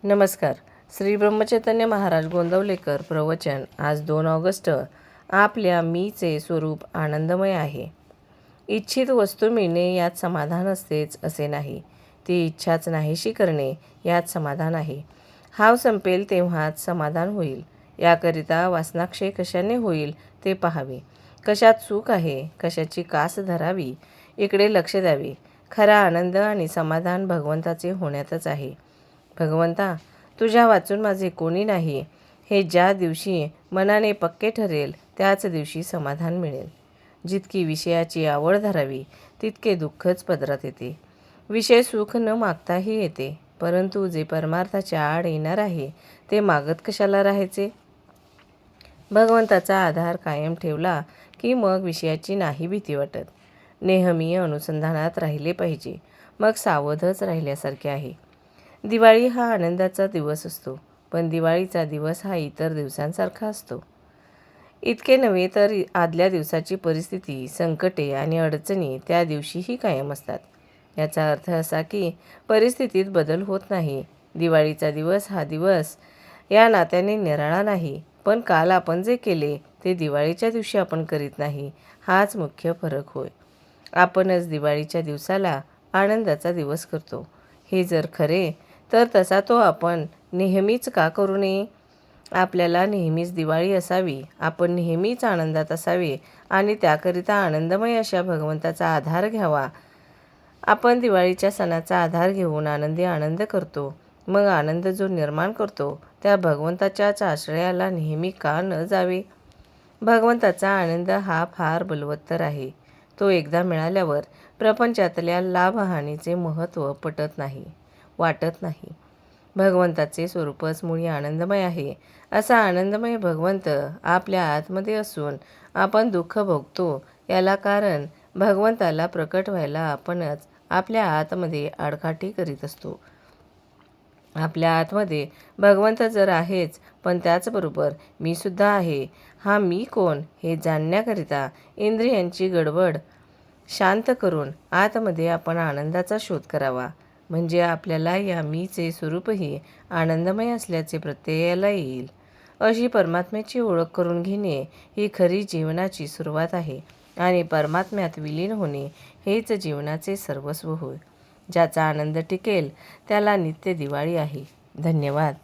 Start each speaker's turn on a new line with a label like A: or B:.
A: नमस्कार. श्री ब्रह्मचैतन्य महाराज गोंदवलेकर प्रवचन. आज 2 ऑगस्ट. आपल्या मीचे स्वरूप आनंदमय आहे. इच्छित वस्तू मिळणे यात समाधान असतेच असे नाही. ती इच्छाच नाहीशी करणे यात समाधान आहे. हाव संपेल तेव्हाच समाधान होईल. याकरिता वासनाक्षय कशाने होईल ते पाहावे. कशात सुख आहे, कशाची कास धरावी, इकडे लक्ष द्यावे. खरा आनंद आणि समाधान भगवंताचे होण्यातच आहे. भगवंता, तुझ्या वाचून माझे कोणी नाही, हे ज्या दिवशी मनाने पक्के ठरेल त्याच दिवशी समाधान मिळेल. जितकी विषयाची आवड धरावी तितके दुःखच पदरात येते. विषय सुख न मागताही येते, परंतु जे परमार्थाच्या आड येणार आहे ते मागत कशाला राहायचे. भगवंताचा आधार कायम ठेवला की मग विषयाची नाही भीती वाटत. नेहमी अनुसंधानात राहिले पाहिजे, मग सावधच राहिल्यासारखे आहे. दिवाळी हा आनंदाचा दिवस असतो, पण दिवाळीचा दिवस हा इतर दिवसांसारखा असतो. इतके नव्हे तर आदल्या दिवसाची परिस्थिती, संकटे आणि अडचणी त्या दिवशीही कायम असतात. याचा अर्थ असा की परिस्थितीत बदल होत नाही. दिवाळीचा दिवस हा दिवस या नात्याने निराळा नाही, पण काल आपण जे केले ते दिवाळीच्या दिवशी आपण करीत नाही, हाच मुख्य फरक होय. आपणच दिवाळीच्या दिवसाला आनंदाचा दिवस करतो. हे जर खरे तर तसा तो आपण नेहमीच का करू नये. आपल्याला नेहमीच दिवाळी असावी, आपण नेहमीच आनंदात असावे आणि त्याकरिता आनंदमय अशा भगवंताचा आधार घ्यावा. आपण दिवाळीच्या सणाचा आधार घेऊन आनंदी आनंद करतो, मग आनंद जो निर्माण करतो त्या भगवंताच्याच आश्रयाला नेहमी का न जावे. भगवंताचा आनंद हा फार बलवत्तर आहे. तो एकदा मिळाल्यावर प्रपंचातल्या लाभहानीचे महत्त्व वाटत नाही. भगवंताचे स्वरूपच मुळी आनंदमय आहे. असा आनंदमय भगवंत आपल्या आतमध्ये असून आपण दुःख भोगतो, याला कारण भगवंताला प्रकट व्हायला आपणच आपल्या आतमध्ये आडकाठी करीत असतो. आपल्या आतमध्ये भगवंत जर आहेच, पण त्याचबरोबर मी सुद्धा आहे. हा मी कोण हे जाणण्याकरिता इंद्रियांची गडबड शांत करून आतमध्ये आपण आनंदाचा शोध करावा. म्हणजे आपल्याला या मीचे स्वरूपही आनंदमय असल्याचे प्रत्ययाला येईल. अशी परमात्म्याची ओळख करून घेणे ही खरी जीवनाची सुरुवात आहे आणि परमात्म्यात विलीन होणे हेच जीवनाचे सर्वस्व होय. ज्याचा आनंद टिकेल त्याला नित्य दिवाळी आहे. धन्यवाद.